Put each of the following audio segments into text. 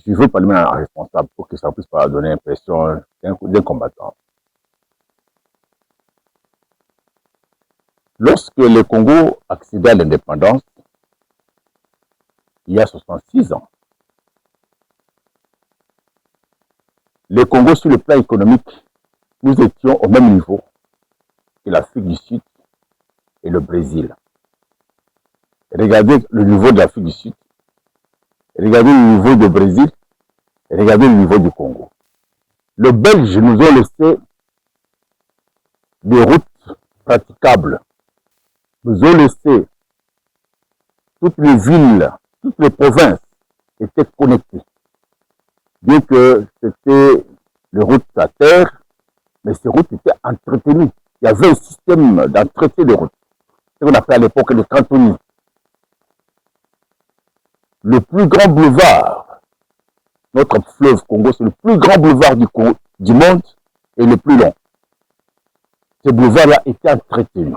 je veux pas le mettre en responsable pour que ça puisse pas donner l'impression d'un combattant. Lorsque le Congo accéda à l'indépendance, il y a 66 ans, le Congo, sur le plan économique, nous étions au même niveau que l'Afrique du Sud et le Brésil. Regardez le niveau de l'Afrique du Sud, regardez le niveau du Brésil, et regardez le niveau du Congo. Les Belges nous ont laissé des routes praticables, nous ont laissé toutes les villes, toutes les provinces étaient connectées. Bien que c'était les routes à terre, mais ces routes étaient entretenues. Il y avait un système d'entretien des routes, ce qu'on appelait à l'époque le cantonnier. Le plus grand boulevard, notre fleuve Congo, c'est le plus grand boulevard du monde et le plus long. Ce boulevard-là était entretenu.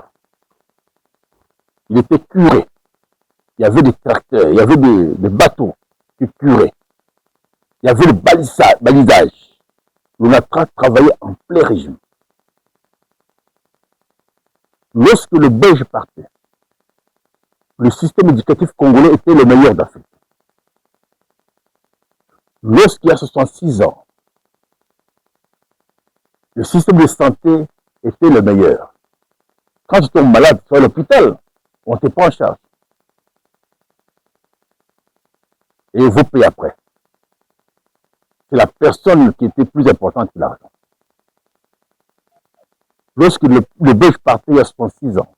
Il était curé. Il y avait des tracteurs, il y avait des bateaux qui curaient. Il y avait le balisage. On a travaillé en plein régime. Lorsque le Belge partait, le système éducatif congolais était le meilleur d'Afrique. Lorsqu'il y a 66 ans, le système de santé était le meilleur. Quand tu tombes malade, tu vas à l'hôpital, on te prend en charge. Et vous payez après. C'est la personne qui était plus importante que l'argent. Lorsque le Belge partait il y a 66 ans,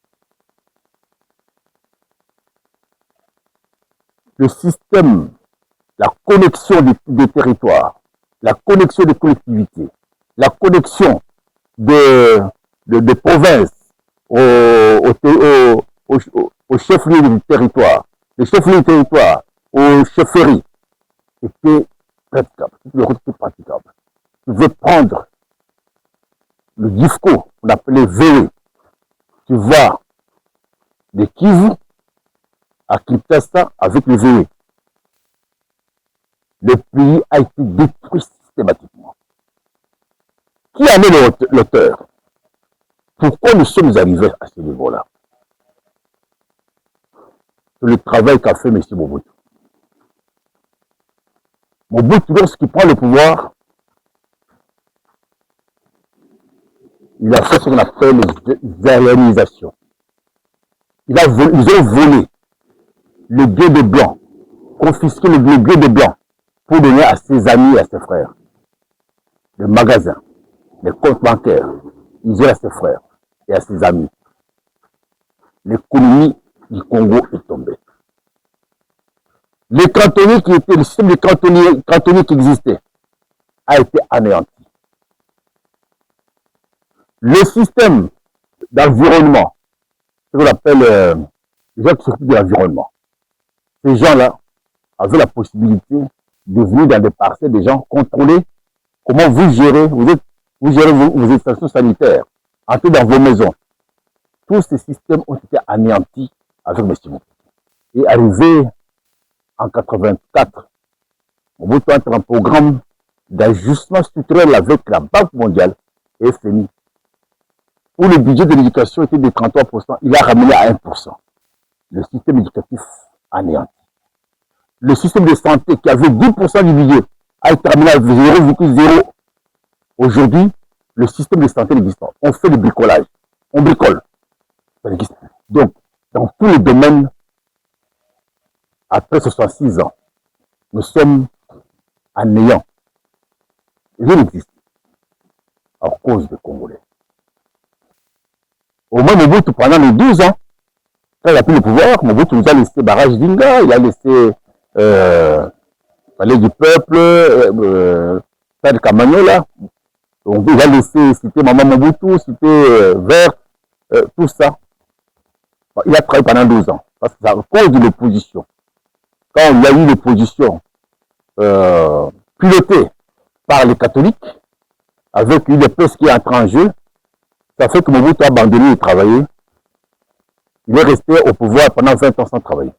le système, la connexion des territoires, la connexion des collectivités, la connexion des provinces au chef-lieu du territoire, les chefs-lieux du territoire aux chefferies, était praticable. Toutes les routes étaient praticables. Tu veux prendre le DIFCO, on appelait VE, tu vas de Kivu à Kinshasa avec le VE. Le pays a été détruit systématiquement. Qui en est l'auteur? Pourquoi nous sommes arrivés à ce niveau-là? C'est le travail qu'a fait M. Mobutu. Mobutu, lorsqu'il prend le pouvoir, il a fait ce qu'on appelle les aérianisations. Ils ont volé le blé de blanc, confisqué le blé de blanc pour donner à ses amis et à ses frères. Le magasin, les comptes bancaires, ils ont à ses frères et à ses amis. L'économie du Congo est tombée. Le cantonnier qui était, le système de cantonnier qui existait a été anéanti. Le système d'environnement, ce qu'on appelle les gens qui s'occupent de l'environnement, ces gens-là avaient la possibilité de venir dans des parcelles des gens, contrôler comment vous gérez, vous gérez vos stations sanitaires, entrez dans vos maisons. Tous ces systèmes ont été anéantis avec M. Mobutu. Et arrivé en 1984, Mobutu entre un programme d'ajustement structurel avec la Banque mondiale et FMI. Où le budget de l'éducation était de 33%, il a ramené à 1%. Le système éducatif anéanti. Le système de santé qui avait 10% du budget a été ramené à 0,0. Aujourd'hui, le système de santé n'existe pas. On fait du bricolage. On bricole. Ça n'existe plus. Donc, dans tous les domaines, après 66 ans, nous sommes en néant. Rien n'existe à cause des Congolais. Au moins, Mobutu, pendant les 12 ans, quand il a pris le pouvoir, Mobutu nous a laissé Barrage d'Inga, il a laissé Palais du Peuple, Stade Kamanola, donc il a laissé citer Maman Mobutu, citer Vert, tout ça. Il a travaillé pendant 12 ans, parce que c'est à cause de l'opposition. Quand il y a eu l'opposition pilotée par les catholiques, avec une espèce qui est entrée en jeu, ça fait que Mobutu a abandonné de travailler. Il est resté au pouvoir pendant 20 ans sans travailler.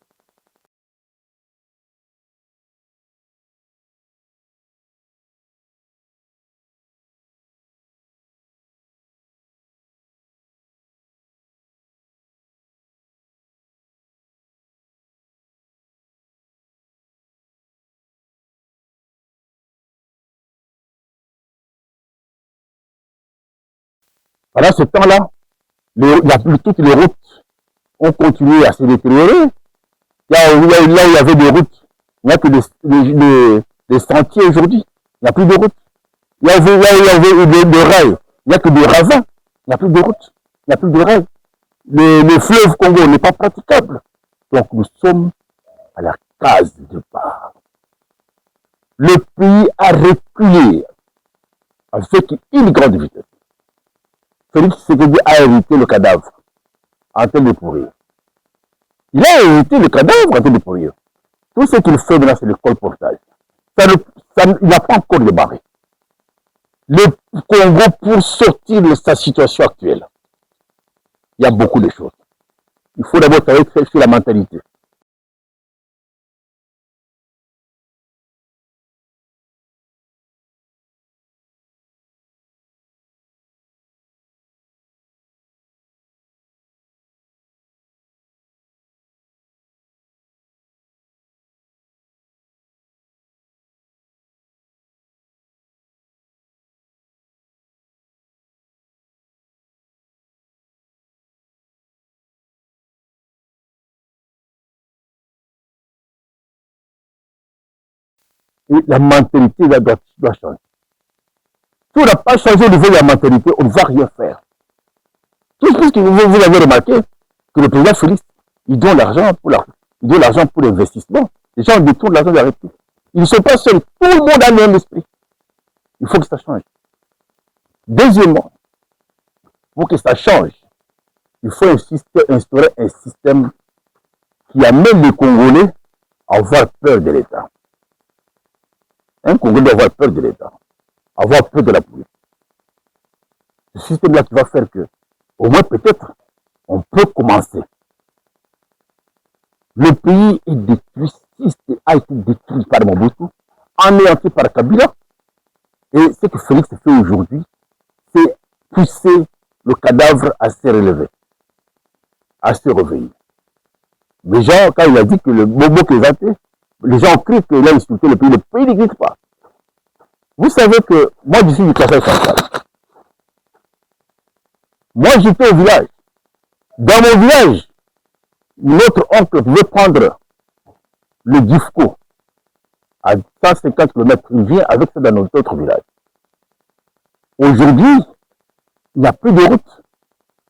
Pendant ce temps-là, toutes les routes ont continué à se détériorer. Là où il y avait des routes, il n'y a que des sentiers aujourd'hui. Il n'y a plus de routes. Là où il y avait des rails, il n'y a que des ravins. Il n'y a plus de routes. Il n'y a plus de rails. Le fleuve Congo n'est pas praticable. Donc nous sommes à la case de départ. Le pays a reculé avec une grande vitesse. Félix Tshisekedi a hérité le cadavre en train de pourrir. Il a hérité le cadavre en train de pourrir. Tout ce qu'il fait maintenant, c'est le colportage. Il n'a pas encore débarré. Le Congo, pour sortir de sa situation actuelle, il y a beaucoup de choses. Il faut d'abord travailler sur la mentalité. Et la mentalité doit changer. Si on n'a pas changé au niveau de la mentalité, on ne va rien faire. Tout ce que vous avez remarqué, que le président Félix, il donne l'argent pour l'investissement. Les gens détournent l'argent de la République. Ils ne sont pas seuls. Tout le monde a le même esprit. Il faut que ça change. Deuxièmement, pour que ça change, il faut instaurer un système qui amène les Congolais à avoir peur de l'État. Un Congolais doit avoir peur de l'État, avoir peur de la politique. Ce système-là qui va faire que, au moins peut-être, on peut commencer. Le pays est détruit, a été détruit par Mobutu, anéanti par Kabila. Et ce que Félix fait aujourd'hui, c'est pousser le cadavre à se relever, à se réveiller. Les gens, quand il a dit que le Bobo Kézanté, les gens ont cru qu'il a insulté le pays n'existe pas. Vous savez que moi, je suis du Kasai central. Moi, j'étais au village. Dans mon village, notre oncle pouvait prendre le Gifco à 150 km. Il vient avec ça dans notre autre village. Aujourd'hui, il n'y a plus de route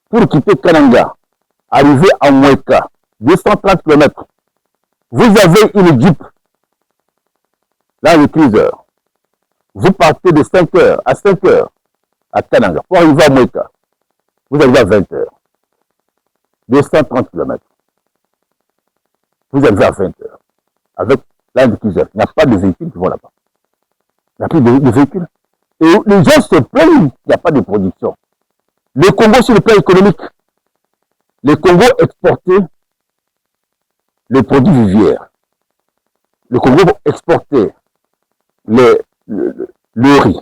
pour quitter Kananga, arriver à Mweka, 230 km. Vous avez une Jeep, là, le cruiser. Vous partez de 5 heures à 5 heures à Kananga pour arriver à Mweka. Vous arrivez à 20 heures. 230 km. Vous arrivez à 20 heures. Avec l'un cruiser. Il n'y a pas de véhicules qui vont là-bas. Il n'y a plus de véhicules. Et les gens se plaignent qu'il n'y a pas de production. Le Congo, sur le plan économique, le Congo exportait les produits vivières. Le Congo exportait le riz.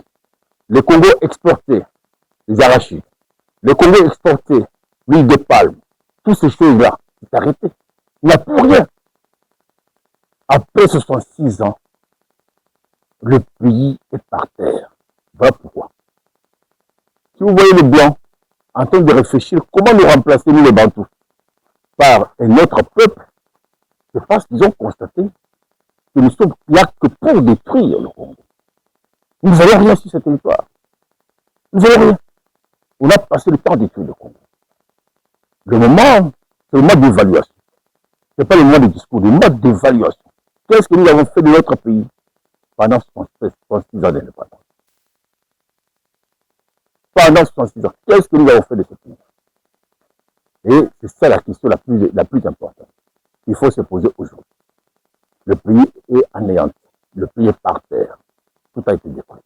Le Congo exportait les arachides. Le Congo exportait l'huile de palme. Toutes ces choses-là, c'est arrêté. Il n'y a plus rien. Après 66 ans, le pays est par terre. Voilà pourquoi. Si vous voyez les Blancs en train de réfléchir comment nous remplacer, nous les Bantous, par un autre peuple, c'est parce qu'ils ont constaté que nous sommes là que pour détruire le Congo. Nous n'avons rien sur ce territoire. Nous n'avons rien. On a passé le temps de détruire le Congo. Le moment, c'est le mode d'évaluation. Ce n'est pas le mode de discours, le mode d'évaluation. Qu'est-ce que nous avons fait de notre pays pendant 66 ans d'indépendance? Pendant 66 ans, qu'est-ce que nous avons fait de ce pays? Et c'est ça la question la plus importante. Il faut se poser aujourd'hui. Le pays est anéanti. Le pays est par terre. Tout a été détruit.